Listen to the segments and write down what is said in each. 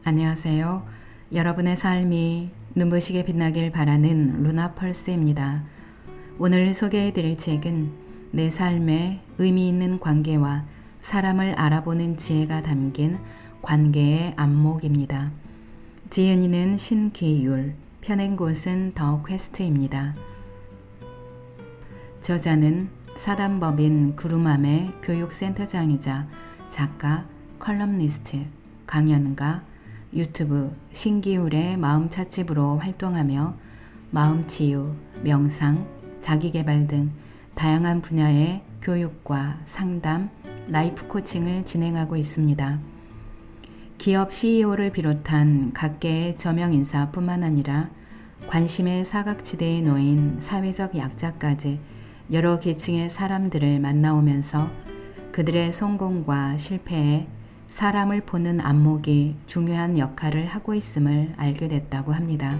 안녕하세요. 여러분의 삶이 눈부시게 빛나길 바라는 루나 펄스입니다. 오늘 소개해 드릴 책은 내 삶에 의미 있는 관계와 사람을 알아보는 지혜가 담긴 관계의 안목입니다. 지은이는 신기율, 펴낸 곳은 더 퀘스트입니다. 저자는 사단법인 구루맘의 교육센터장이자 작가, 컬럼니스트, 강연가, 유튜브 신기율의 마음찻집으로 활동하며 마음치유, 명상, 자기개발 등 다양한 분야의 교육과 상담, 라이프 코칭을 진행하고 있습니다. 기업 CEO를 비롯한 각계의 저명 인사뿐만 아니라 관심의 사각지대에 놓인 사회적 약자까지 여러 계층의 사람들을 만나오면서 그들의 성공과 실패에 사람을 보는 안목이 중요한 역할을 하고 있음을 알게 됐다고 합니다.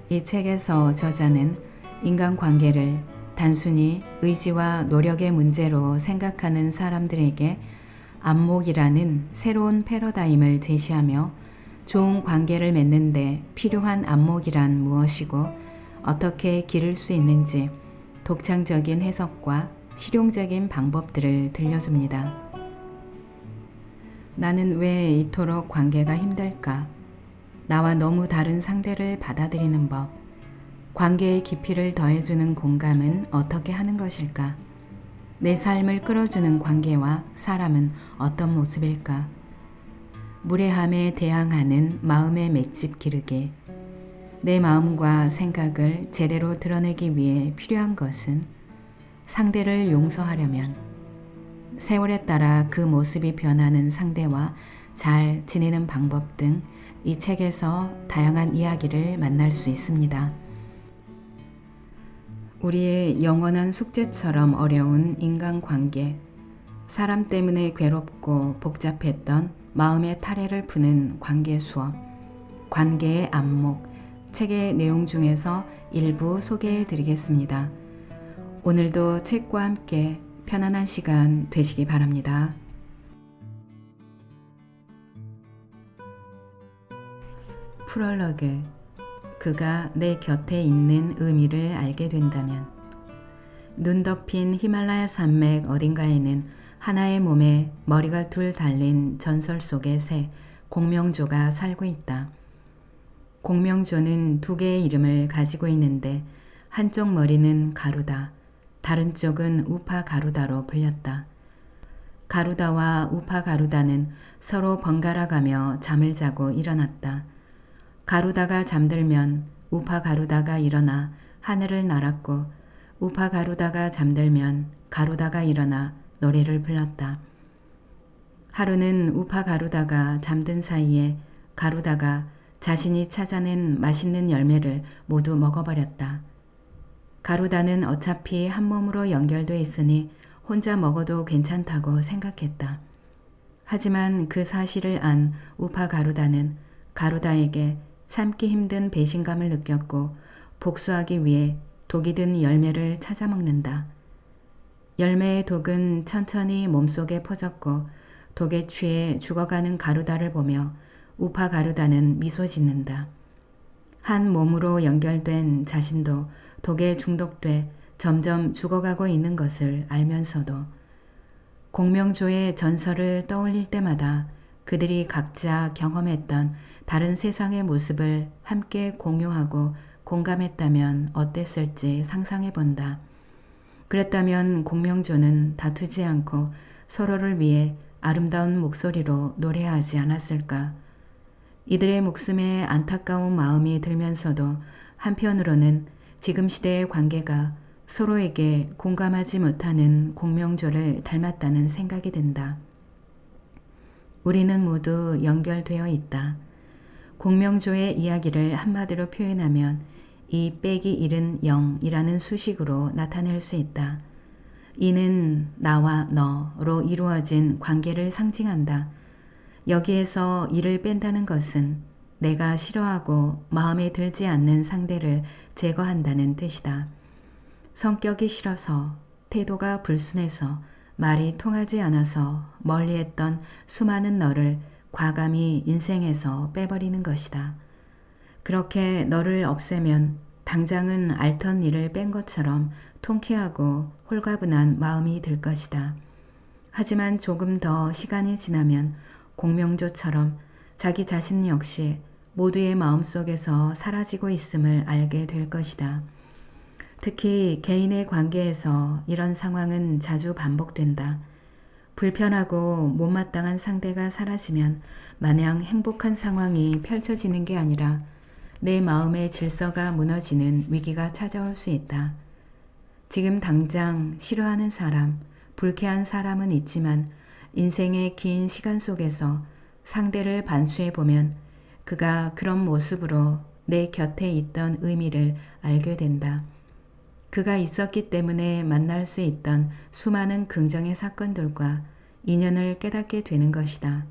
이 책에서 저자는 인간관계를 단순히 의지와 노력의 문제로 생각하는 사람들에게 안목이라는 새로운 패러다임을 제시하며 좋은 관계를 맺는데 필요한 안목이란 무엇이고 어떻게 기를 수 있는지 독창적인 해석과 실용적인 방법들을 들려줍니다. 나는 왜 이토록 관계가 힘들까? 나와 너무 다른 상대를 받아들이는 법, 관계의 깊이를 더해주는 공감은 어떻게 하는 것일까? 내 삶을 끌어주는 관계와 사람은 어떤 모습일까? 무례함에 대항하는 마음의 맷집 기르기. 내 마음과 생각을 제대로 드러내기 위해 필요한 것은 상대를 용서하려면 세월에 따라 그 모습이 변하는 상대와 잘 지내는 방법 등 이 책에서 다양한 이야기를 만날 수 있습니다. 우리의 영원한 숙제처럼 어려운 인간관계, 사람 때문에 괴롭고 복잡했던 마음의 탈해를 푸는 관계 수업, 관계의 안목, 책의 내용 중에서 일부 소개해 드리겠습니다. 오늘도 책과 함께 편안한 시간 되시기 바랍니다. 프롤로그. 그가 내 곁에 있는 의미를 알게 된다면. 눈 덮인 히말라야 산맥 어딘가에는 하나의 몸에 머리가 둘 달린 전설 속의 새 공명조가 살고 있다. 공명조는 두 개의 이름을 가지고 있는데 한쪽 머리는 가루다, 다른 쪽은 우파 가루다로 불렸다. 가루다와 우파 가루다는 서로 번갈아 가며 잠을 자고 일어났다. 가루다가 잠들면 우파 가루다가 일어나 하늘을 날았고 우파 가루다가 잠들면 가루다가 일어나 노래를 불렀다. 하루는 우파 가루다가 잠든 사이에 가루다가 자신이 찾아낸 맛있는 열매를 모두 먹어버렸다. 가루다는 어차피 한 몸으로 연결돼 있으니 혼자 먹어도 괜찮다고 생각했다. 하지만 그 사실을 안 우파 가루다는 가루다에게 참기 힘든 배신감을 느꼈고 복수하기 위해 독이 든 열매를 찾아 먹는다. 열매의 독은 천천히 몸속에 퍼졌고 독에 취해 죽어가는 가루다를 보며 우파 가루다는 미소 짓는다. 한 몸으로 연결된 자신도 독에 중독돼 점점 죽어가고 있는 것을 알면서도 공명조의 전설을 떠올릴 때마다 그들이 각자 경험했던 다른 세상의 모습을 함께 공유하고 공감했다면 어땠을지 상상해 본다. 그랬다면 공명조는 다투지 않고 서로를 위해 아름다운 목소리로 노래하지 않았을까? 이들의 목숨에 안타까운 마음이 들면서도 한편으로는 지금 시대의 관계가 서로에게 공감하지 못하는 공명조를 닮았다는 생각이 든다. 우리는 모두 연결되어 있다. 공명조의 이야기를 한마디로 표현하면 이 빼기 1은 0이라는 수식으로 나타낼 수 있다. 이는 나와 너로 이루어진 관계를 상징한다. 여기에서 이를 뺀다는 것은 내가 싫어하고 마음에 들지 않는 상대를 제거한다는 뜻이다. 성격이 싫어서, 태도가 불순해서, 말이 통하지 않아서 멀리했던 수많은 너를 과감히 인생에서 빼버리는 것이다. 그렇게 너를 없애면 당장은 앓던 일을 뺀 것처럼 통쾌하고 홀가분한 마음이 들 것이다. 하지만 조금 더 시간이 지나면 공명조처럼 자기 자신 역시 모두의 마음속에서 사라지고 있음을 알게 될 것이다. 특히 개인의 관계에서 이런 상황은 자주 반복된다. 불편하고 못마땅한 상대가 사라지면 마냥 행복한 상황이 펼쳐지는 게 아니라 내 마음의 질서가 무너지는 위기가 찾아올 수 있다. 지금 당장 싫어하는 사람, 불쾌한 사람은 있지만 인생의 긴 시간 속에서 상대를 반수해 보면 그가 그런 모습으로 내 곁에 있던 의미를 알게 된다. 그가 있었기 때문에 만날 수 있던 수많은 긍정의 사건들과 인연을 깨닫게 되는 것이다.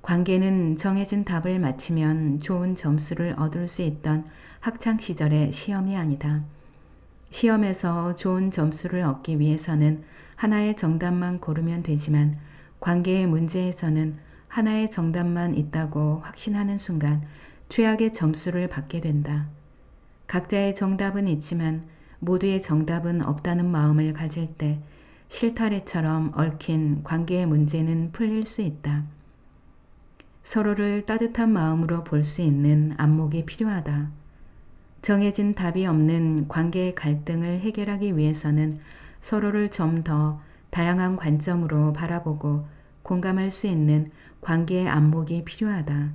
관계는 정해진 답을 맞히면 좋은 점수를 얻을 수 있던 학창시절의 시험이 아니다. 시험에서 좋은 점수를 얻기 위해서는 하나의 정답만 고르면 되지만 관계의 문제에서는 하나의 정답만 있다고 확신하는 순간 최악의 점수를 받게 된다. 각자의 정답은 있지만 모두의 정답은 없다는 마음을 가질 때 실타래처럼 얽힌 관계의 문제는 풀릴 수 있다. 서로를 따뜻한 마음으로 볼 수 있는 안목이 필요하다. 정해진 답이 없는 관계의 갈등을 해결하기 위해서는 서로를 좀 더 다양한 관점으로 바라보고 공감할 수 있는 관계의 안목이 필요하다.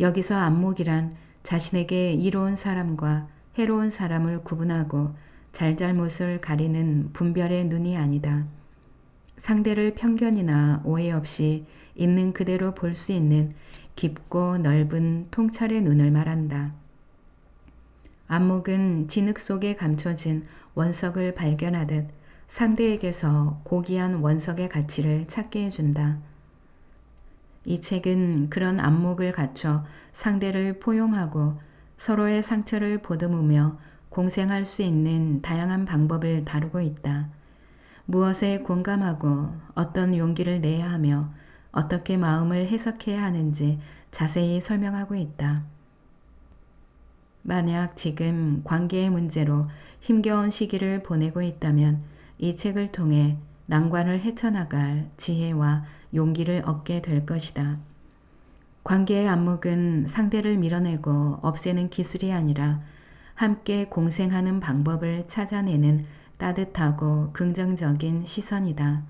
여기서 안목이란 자신에게 이로운 사람과 해로운 사람을 구분하고 잘잘못을 가리는 분별의 눈이 아니다. 상대를 편견이나 오해 없이 있는 그대로 볼 수 있는 깊고 넓은 통찰의 눈을 말한다. 안목은 진흙 속에 감춰진 원석을 발견하듯 상대에게서 고귀한 원석의 가치를 찾게 해준다. 이 책은 그런 안목을 갖춰 상대를 포용하고 서로의 상처를 보듬으며 공생할 수 있는 다양한 방법을 다루고 있다. 무엇에 공감하고 어떤 용기를 내야 하며 어떻게 마음을 해석해야 하는지 자세히 설명하고 있다. 만약 지금 관계의 문제로 힘겨운 시기를 보내고 있다면 이 책을 통해 난관을 헤쳐나갈 지혜와 용기를 얻게 될 것이다. 관계의 안목은 상대를 밀어내고 없애는 기술이 아니라 함께 공생하는 방법을 찾아내는 따뜻하고 긍정적인 시선이다.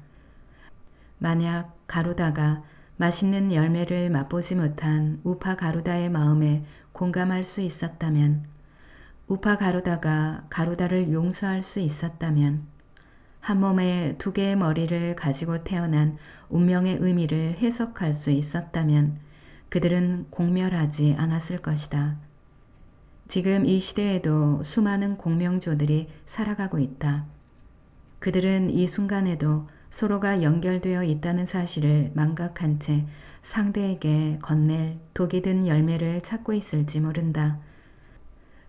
만약 가루다가 맛있는 열매를 맛보지 못한 우파 가루다의 마음에 공감할 수 있었다면, 우파 가루다가 가루다를 용서할 수 있었다면, 한 몸에 두 개의 머리를 가지고 태어난 운명의 의미를 해석할 수 있었다면 그들은 공멸하지 않았을 것이다. 지금 이 시대에도 수많은 공명조들이 살아가고 있다. 그들은 이 순간에도 서로가 연결되어 있다는 사실을 망각한 채 상대에게 건넬 독이 든 열매를 찾고 있을지 모른다.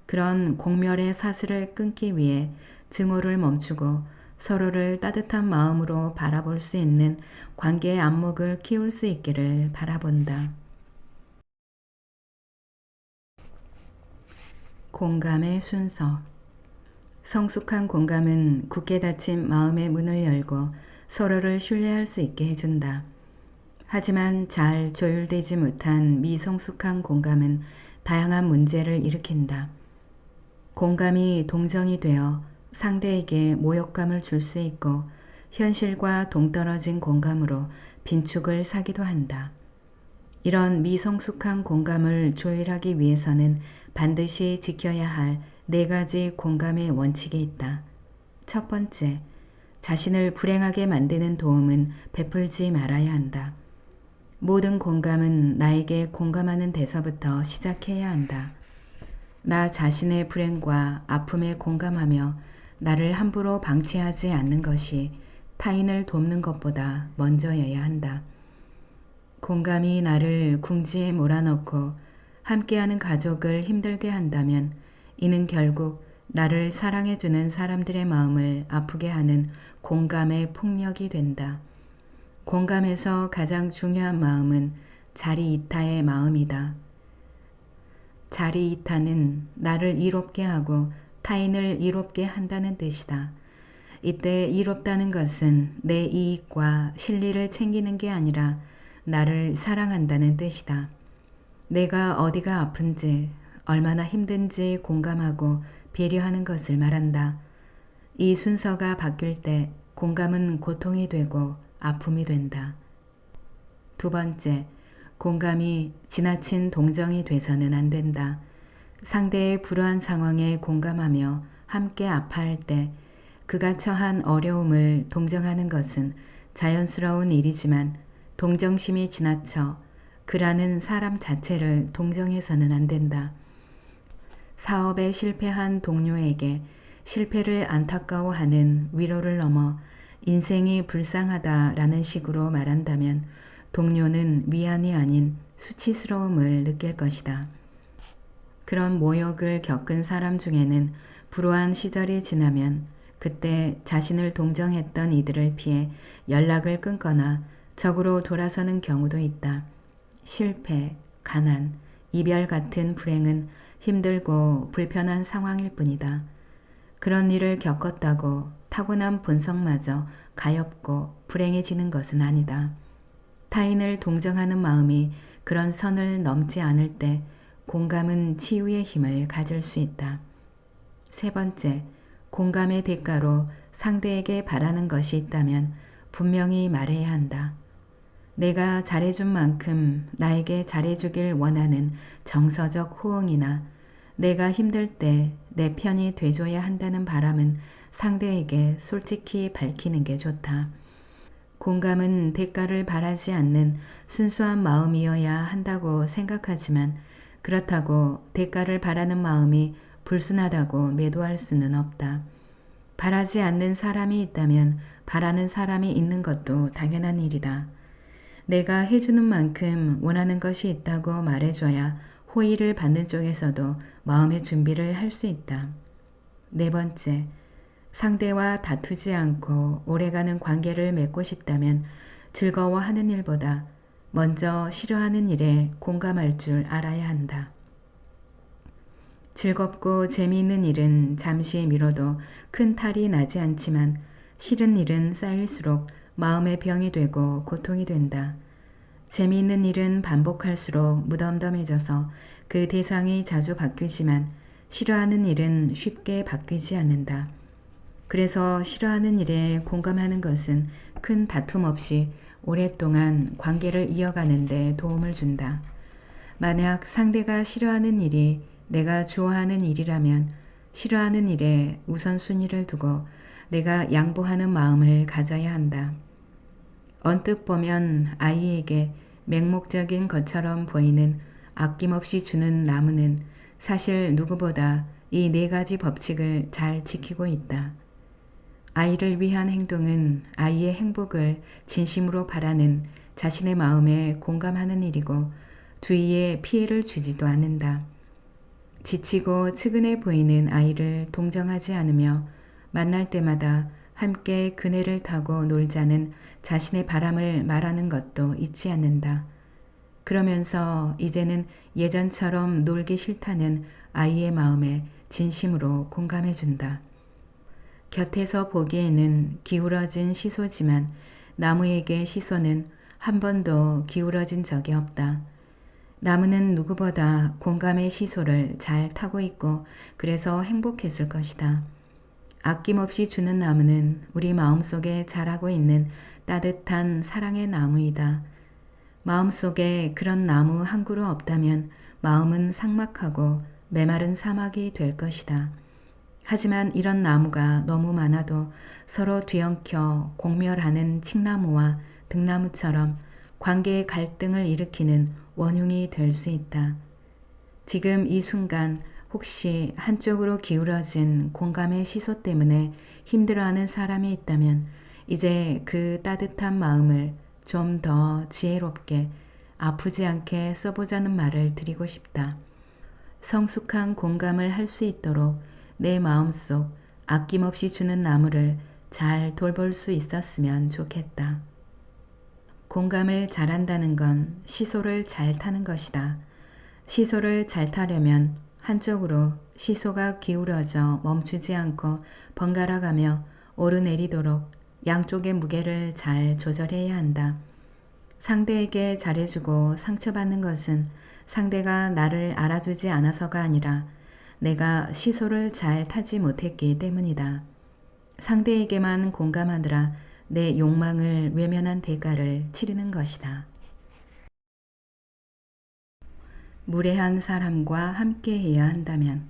그런 공멸의 사슬을 끊기 위해 증오를 멈추고 서로를 따뜻한 마음으로 바라볼 수 있는 관계의 안목을 키울 수 있기를 바라본다. 공감의 순서. 성숙한 공감은 굳게 닫힌 마음의 문을 열고 서로를 신뢰할 수 있게 해준다. 하지만 잘 조율되지 못한 미성숙한 공감은 다양한 문제를 일으킨다. 공감이 동정이 되어 상대에게 모욕감을 줄 수 있고 현실과 동떨어진 공감으로 빈축을 사기도 한다. 이런 미성숙한 공감을 조율하기 위해서는 반드시 지켜야 할 4가지 공감의 원칙이 있다. 첫 번째, 자신을 불행하게 만드는 도움은 베풀지 말아야 한다. 모든 공감은 나에게 공감하는 데서부터 시작해야 한다. 나 자신의 불행과 아픔에 공감하며 나를 함부로 방치하지 않는 것이 타인을 돕는 것보다 먼저여야 한다. 공감이 나를 궁지에 몰아넣고 함께하는 가족을 힘들게 한다면 이는 결국 나를 사랑해주는 사람들의 마음을 아프게 하는 공감의 폭력이 된다. 공감에서 가장 중요한 마음은 자리이타의 마음이다. 자리이타는 나를 이롭게 하고 타인을 이롭게 한다는 뜻이다. 이때 이롭다는 것은 내 이익과 실리를 챙기는 게 아니라 나를 사랑한다는 뜻이다. 내가 어디가 아픈지, 얼마나 힘든지 공감하고 배려하는 것을 말한다. 이 순서가 바뀔 때 공감은 고통이 되고 아픔이 된다. 두 번째, 공감이 지나친 동정이 돼서는 안 된다. 상대의 불우한 상황에 공감하며 함께 아파할 때 그가 처한 어려움을 동정하는 것은 자연스러운 일이지만 동정심이 지나쳐 그라는 사람 자체를 동정해서는 안 된다. 사업에 실패한 동료에게 실패를 안타까워하는 위로를 넘어 인생이 불쌍하다라는 식으로 말한다면 동료는 위안이 아닌 수치스러움을 느낄 것이다. 그런 모욕을 겪은 사람 중에는 불우한 시절이 지나면 그때 자신을 동정했던 이들을 피해 연락을 끊거나 적으로 돌아서는 경우도 있다. 실패, 가난, 이별 같은 불행은 힘들고 불편한 상황일 뿐이다. 그런 일을 겪었다고 타고난 본성마저 가엾고 불행해지는 것은 아니다. 타인을 동정하는 마음이 그런 선을 넘지 않을 때 공감은 치유의 힘을 가질 수 있다. 세 번째, 공감의 대가로 상대에게 바라는 것이 있다면 분명히 말해야 한다. 내가 잘해준 만큼 나에게 잘해주길 원하는 정서적 호응이나 내가 힘들 때 내 편이 돼줘야 한다는 바람은 상대에게 솔직히 밝히는 게 좋다. 공감은 대가를 바라지 않는 순수한 마음이어야 한다고 생각하지만 그렇다고 대가를 바라는 마음이 불순하다고 매도할 수는 없다. 바라지 않는 사람이 있다면 바라는 사람이 있는 것도 당연한 일이다. 내가 해주는 만큼 원하는 것이 있다고 말해줘야 호의를 받는 쪽에서도 마음의 준비를 할 수 있다. 네 번째, 상대와 다투지 않고 오래가는 관계를 맺고 싶다면 즐거워하는 일보다 먼저 싫어하는 일에 공감할 줄 알아야 한다. 즐겁고 재미있는 일은 잠시 미뤄도 큰 탈이 나지 않지만 싫은 일은 쌓일수록 마음의 병이 되고 고통이 된다. 재미있는 일은 반복할수록 무덤덤해져서 그 대상이 자주 바뀌지만 싫어하는 일은 쉽게 바뀌지 않는다. 그래서 싫어하는 일에 공감하는 것은 큰 다툼 없이 오랫동안 관계를 이어가는 데 도움을 준다. 만약 상대가 싫어하는 일이 내가 좋아하는 일이라면 싫어하는 일에 우선순위를 두고 내가 양보하는 마음을 가져야 한다. 언뜻 보면 아이에게 맹목적인 것처럼 보이는 아낌없이 주는 나무는 사실 누구보다 이 네 가지 법칙을 잘 지키고 있다. 아이를 위한 행동은 아이의 행복을 진심으로 바라는 자신의 마음에 공감하는 일이고 주위에 피해를 주지도 않는다. 지치고 측은해 보이는 아이를 동정하지 않으며 만날 때마다 함께 그네를 타고 놀자는 자신의 바람을 말하는 것도 잊지 않는다. 그러면서 이제는 예전처럼 놀기 싫다는 아이의 마음에 진심으로 공감해준다. 곁에서 보기에는 기울어진 시소지만 나무에게 시소는 한 번도 기울어진 적이 없다. 나무는 누구보다 공감의 시소를 잘 타고 있고 그래서 행복했을 것이다. 아낌없이 주는 나무는 우리 마음속에 자라고 있는 따뜻한 사랑의 나무이다. 마음속에 그런 나무 한 그루 없다면 마음은 삭막하고 메마른 사막이 될 것이다. 하지만 이런 나무가 너무 많아도 서로 뒤엉켜 공멸하는 칡나무와 등나무처럼 관계의 갈등을 일으키는 원흉이 될 수 있다. 지금 이 순간 혹시 한쪽으로 기울어진 공감의 시소 때문에 힘들어하는 사람이 있다면 이제 그 따뜻한 마음을 좀 더 지혜롭게 아프지 않게 써보자는 말을 드리고 싶다. 성숙한 공감을 할 수 있도록 내 마음속 아낌없이 주는 나무를 잘 돌볼 수 있었으면 좋겠다. 공감을 잘한다는 건 시소를 잘 타는 것이다. 시소를 잘 타려면 한쪽으로 시소가 기울어져 멈추지 않고 번갈아 가며 오르내리도록 양쪽의 무게를 잘 조절해야 한다. 상대에게 잘해주고 상처받는 것은 상대가 나를 알아주지 않아서가 아니라 내가 시소를 잘 타지 못했기 때문이다. 상대에게만 공감하느라 내 욕망을 외면한 대가를 치르는 것이다. 무례한 사람과 함께해야 한다면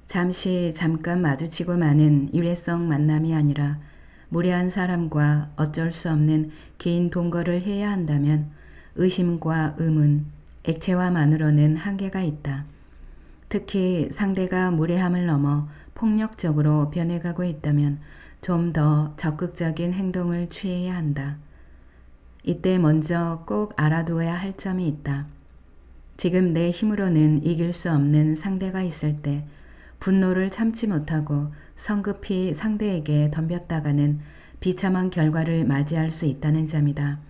잠깐 마주치고 마는 일회성 만남이 아니라 무례한 사람과 어쩔 수 없는 긴 동거를 해야 한다면 의심과 의문, 액체화만으로는 한계가 있다. 특히 상대가 무례함을 넘어 폭력적으로 변해가고 있다면 좀 더 적극적인 행동을 취해야 한다. 이때 먼저 꼭 알아두어야 할 점이 있다. 지금 내 힘으로는 이길 수 없는 상대가 있을 때 분노를 참지 못하고 성급히 상대에게 덤볐다가는 비참한 결과를 맞이할 수 있다는 점이다.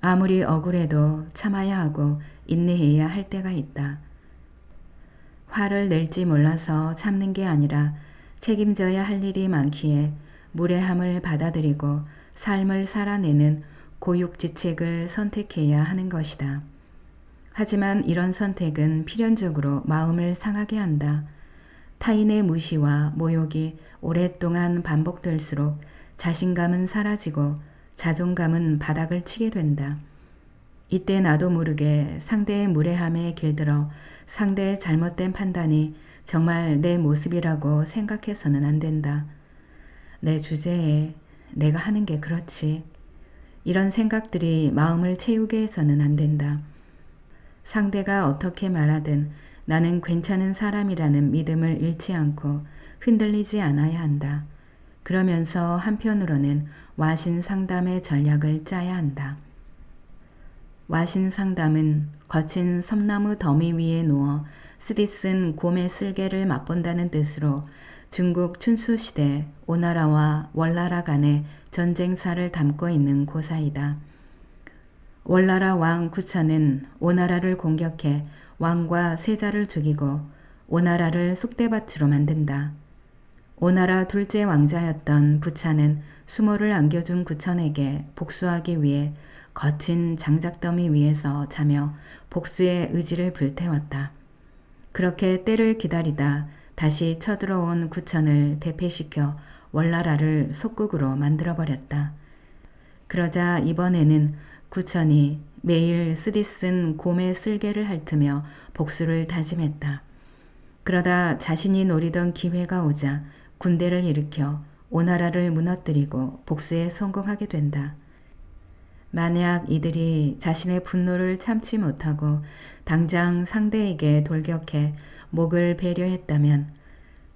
아무리 억울해도 참아야 하고 인내해야 할 때가 있다. 화를 낼지 몰라서 참는 게 아니라 책임져야 할 일이 많기에 무례함을 받아들이고 삶을 살아내는 고육지책을 선택해야 하는 것이다. 하지만 이런 선택은 필연적으로 마음을 상하게 한다. 타인의 무시와 모욕이 오랫동안 반복될수록 자신감은 사라지고 자존감은 바닥을 치게 된다. 이때 나도 모르게 상대의 무례함에 길들어 상대의 잘못된 판단이 정말 내 모습이라고 생각해서는 안 된다. 내 주제에 내가 하는 게 그렇지. 이런 생각들이 마음을 채우게 해서는 안 된다. 상대가 어떻게 말하든 나는 괜찮은 사람이라는 믿음을 잃지 않고 흔들리지 않아야 한다. 그러면서 한편으로는 와신 상담의 전략을 짜야 한다. 와신 상담은 거친 섬나무 더미 위에 누워 쓰디쓴 곰의 쓸개를 맛본다는 뜻으로 중국 춘수시대 오나라와 월나라 간의 전쟁사를 담고 있는 고사이다. 월나라 왕 구차는 오나라를 공격해 왕과 세자를 죽이고 오나라를 쑥대밭으로 만든다. 오나라 둘째 왕자였던 부차는 수모를 안겨준 구천에게 복수하기 위해 거친 장작더미 위에서 자며 복수의 의지를 불태웠다. 그렇게 때를 기다리다 다시 쳐들어온 구천을 대패시켜 월나라를 속국으로 만들어버렸다. 그러자 이번에는 구천이 매일 쓰디쓴 곰의 쓸개를 핥으며 복수를 다짐했다. 그러다 자신이 노리던 기회가 오자 군대를 일으켜 오나라를 무너뜨리고 복수에 성공하게 된다. 만약 이들이 자신의 분노를 참지 못하고 당장 상대에게 돌격해 목을 배려했다면,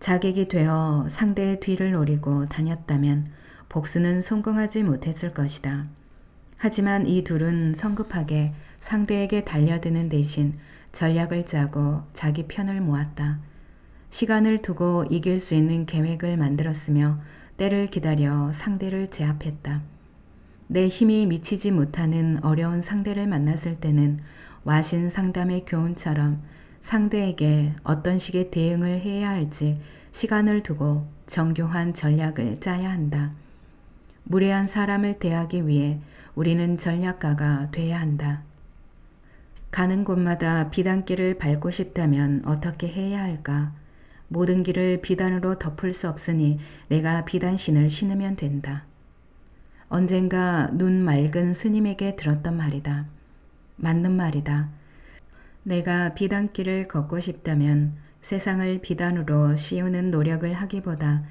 자객이 되어 상대의 뒤를 노리고 다녔다면 복수는 성공하지 못했을 것이다. 하지만 이 둘은 성급하게 상대에게 달려드는 대신 전략을 짜고 자기 편을 모았다. 시간을 두고 이길 수 있는 계획을 만들었으며 때를 기다려 상대를 제압했다. 내 힘이 미치지 못하는 어려운 상대를 만났을 때는 와신 상담의 교훈처럼 상대에게 어떤 식의 대응을 해야 할지 시간을 두고 정교한 전략을 짜야 한다. 무례한 사람을 대하기 위해 우리는 전략가가 돼야 한다. 가는 곳마다 비단길을 밟고 싶다면 어떻게 해야 할까? 모든 길을 비단으로 덮을 수 없으니 내가 비단신을 신으면 된다. 언젠가 눈 맑은 스님에게 들었던 말이다. 맞는 말이다. 내가 비단길을 걷고 싶다면 세상을 비단으로 씌우는 노력을 하기보다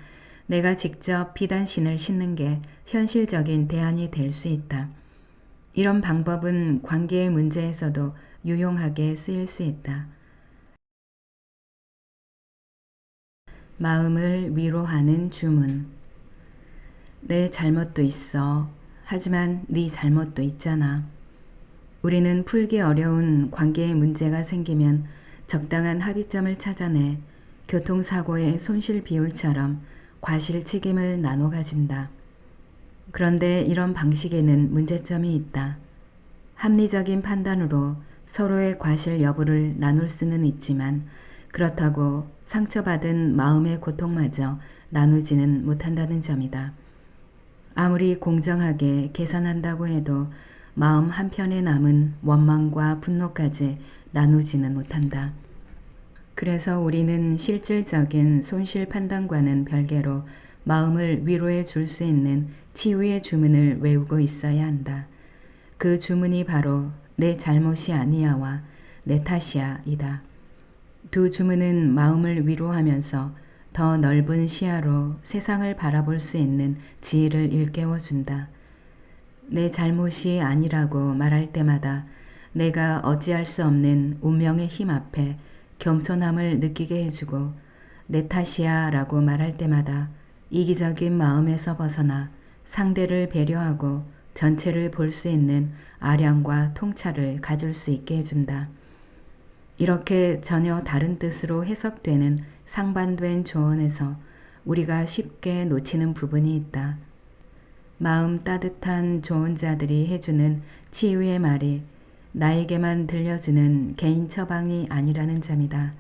내가 직접 비단신을 신는 게 현실적인 대안이 될 수 있다. 이런 방법은 관계의 문제에서도 유용하게 쓰일 수 있다. 마음을 위로하는 주문. 내 잘못도 있어. 하지만 네 잘못도 있잖아. 우리는 풀기 어려운 관계의 문제가 생기면 적당한 합의점을 찾아내 교통사고의 손실 비율처럼 과실 책임을 나눠 가진다. 그런데 이런 방식에는 문제점이 있다. 합리적인 판단으로 서로의 과실 여부를 나눌 수는 있지만 그렇다고 상처받은 마음의 고통마저 나누지는 못한다는 점이다. 아무리 공정하게 계산한다고 해도 마음 한편에 남은 원망과 분노까지 나누지는 못한다. 그래서 우리는 실질적인 손실 판단과는 별개로 마음을 위로해 줄 수 있는 치유의 주문을 외우고 있어야 한다. 그 주문이 바로 내 잘못이 아니야와 내 탓이야이다. 두 주문은 마음을 위로하면서 더 넓은 시야로 세상을 바라볼 수 있는 지혜를 일깨워준다. 내 잘못이 아니라고 말할 때마다 내가 어찌할 수 없는 운명의 힘 앞에 겸손함을 느끼게 해주고 내 탓이야 라고 말할 때마다 이기적인 마음에서 벗어나 상대를 배려하고 전체를 볼 수 있는 아량과 통찰을 가질 수 있게 해준다. 이렇게 전혀 다른 뜻으로 해석되는 상반된 조언에서 우리가 쉽게 놓치는 부분이 있다. 마음 따뜻한 조언자들이 해주는 치유의 말이 나에게만 들려주는 개인 처방이 아니라는 점이다.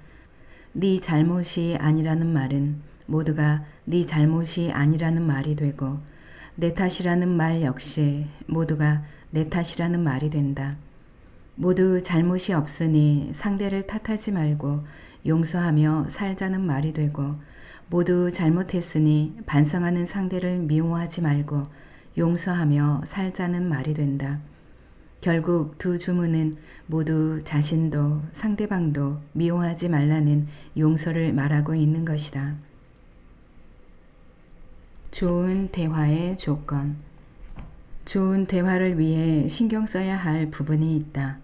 네 잘못이 아니라는 말은 모두가 네 잘못이 아니라는 말이 되고 내 탓이라는 말 역시 모두가 내 탓이라는 말이 된다. 모두 잘못이 없으니 상대를 탓하지 말고 용서하며 살자는 말이 되고 모두 잘못했으니 반성하는 상대를 미워하지 말고 용서하며 살자는 말이 된다. 결국 두 주문은 모두 자신도 상대방도 미워하지 말라는 용서를 말하고 있는 것이다. 좋은 대화의 조건. 좋은 대화를 위해 신경 써야 할 부분이 있다.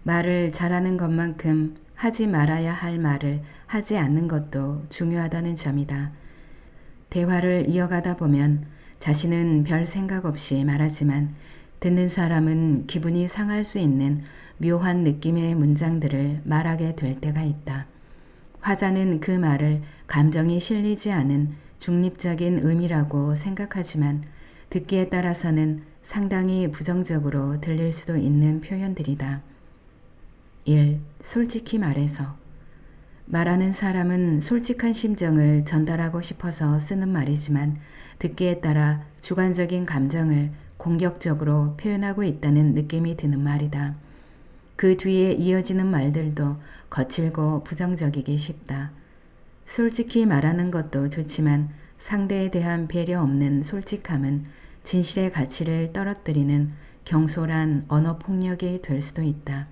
말을 잘하는 것만큼 하지 말아야 할 말을 하지 않는 것도 중요하다는 점이다. 대화를 이어가다 보면 자신은 별 생각 없이 말하지만 듣는 사람은 기분이 상할 수 있는 묘한 느낌의 문장들을 말하게 될 때가 있다. 화자는 그 말을 감정이 실리지 않은 중립적인 의미라고 생각하지만 듣기에 따라서는 상당히 부정적으로 들릴 수도 있는 표현들이다. 1. 솔직히 말해서. 말하는 사람은 솔직한 심정을 전달하고 싶어서 쓰는 말이지만 듣기에 따라 주관적인 감정을 공격적으로 표현하고 있다는 느낌이 드는 말이다. 그 뒤에 이어지는 말들도 거칠고 부정적이기 쉽다. 솔직히 말하는 것도 좋지만 상대에 대한 배려 없는 솔직함은 진실의 가치를 떨어뜨리는 경솔한 언어 폭력이 될 수도 있다.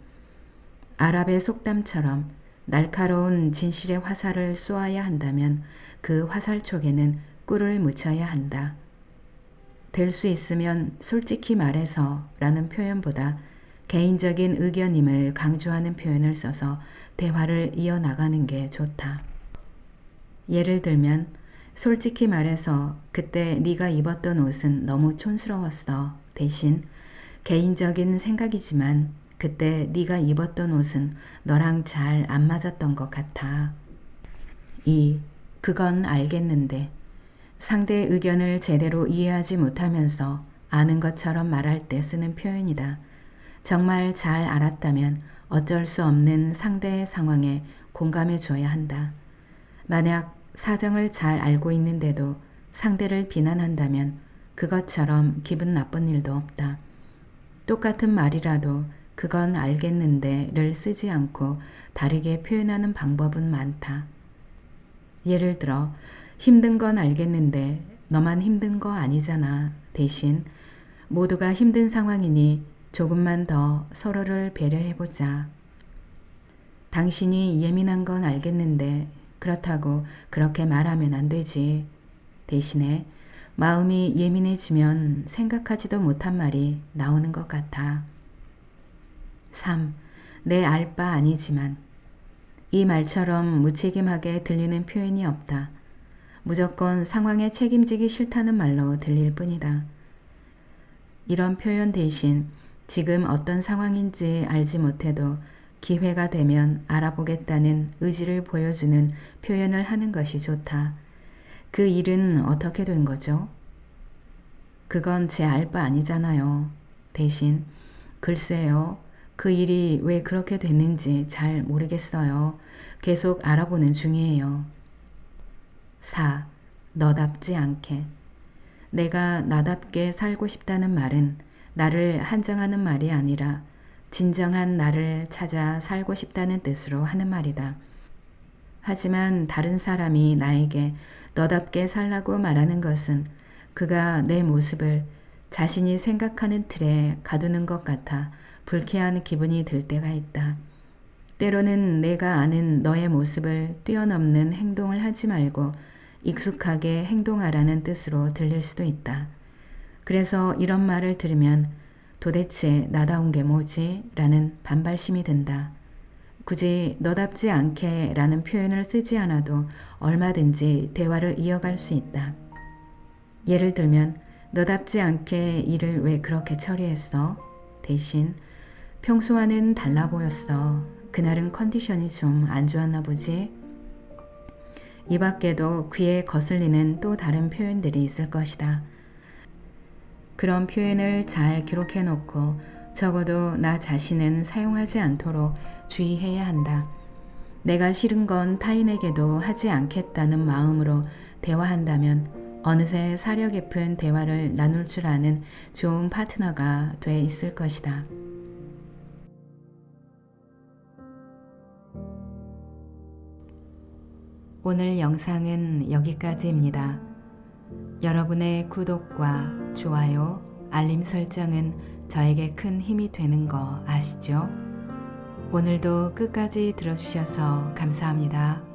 아랍의 속담처럼 날카로운 진실의 화살을 쏘아야 한다면 그 화살촉에는 꿀을 묻혀야 한다. 될 수 있으면 솔직히 말해서 라는 표현보다 개인적인 의견임을 강조하는 표현을 써서 대화를 이어나가는 게 좋다. 예를 들면 솔직히 말해서 그때 네가 입었던 옷은 너무 촌스러웠어. 대신 개인적인 생각이지만 그때 네가 입었던 옷은 너랑 잘 안 맞았던 것 같아. 2. 그건 알겠는데. 상대의 의견을 제대로 이해하지 못하면서 아는 것처럼 말할 때 쓰는 표현이다. 정말 잘 알았다면 어쩔 수 없는 상대의 상황에 공감해 줘야 한다. 만약 사정을 잘 알고 있는데도 상대를 비난한다면 그것처럼 기분 나쁜 일도 없다. 똑같은 말이라도 그건 알겠는데를 쓰지 않고 다르게 표현하는 방법은 많다. 예를 들어 힘든 건 알겠는데 너만 힘든 거 아니잖아. 대신 모두가 힘든 상황이니 조금만 더 서로를 배려해보자. 당신이 예민한 건 알겠는데 그렇다고 그렇게 말하면 안 되지. 대신에 마음이 예민해지면 생각하지도 못한 말이 나오는 것 같아. 3. 내 알 바 아니지만. 이 말처럼 무책임하게 들리는 표현이 없다. 무조건 상황에 책임지기 싫다는 말로 들릴 뿐이다. 이런 표현 대신 지금 어떤 상황인지 알지 못해도 기회가 되면 알아보겠다는 의지를 보여주는 표현을 하는 것이 좋다. 그 일은 어떻게 된 거죠? 그건 제 알 바 아니잖아요. 대신 글쎄요. 그 일이 왜 그렇게 됐는지 잘 모르겠어요. 계속 알아보는 중이에요. 4. 너답지 않게. 내가 나답게 살고 싶다는 말은 나를 한정하는 말이 아니라 진정한 나를 찾아 살고 싶다는 뜻으로 하는 말이다. 하지만 다른 사람이 나에게 너답게 살라고 말하는 것은 그가 내 모습을 자신이 생각하는 틀에 가두는 것 같아 불쾌한 기분이 들 때가 있다. 때로는 내가 아는 너의 모습을 뛰어넘는 행동을 하지 말고 익숙하게 행동하라는 뜻으로 들릴 수도 있다. 그래서 이런 말을 들으면 도대체 나다운 게 뭐지? 라는 반발심이 든다. 굳이 너답지 않게 라는 표현을 쓰지 않아도 얼마든지 대화를 이어갈 수 있다. 예를 들면 너답지 않게 일을 왜 그렇게 처리했어? 대신 평소와는 달라 보였어. 그날은 컨디션이 좀 안 좋았나 보지? 이 밖에도 귀에 거슬리는 또 다른 표현들이 있을 것이다. 그런 표현을 잘 기록해 놓고 적어도 나 자신은 사용하지 않도록 주의해야 한다. 내가 싫은 건 타인에게도 하지 않겠다는 마음으로 대화한다면 어느새 사려 깊은 대화를 나눌 줄 아는 좋은 파트너가 돼 있을 것이다. 오늘 영상은 여기까지입니다. 여러분의 구독과 좋아요, 알림 설정은 저에게 큰 힘이 되는 거 아시죠? 오늘도 끝까지 들어주셔서 감사합니다.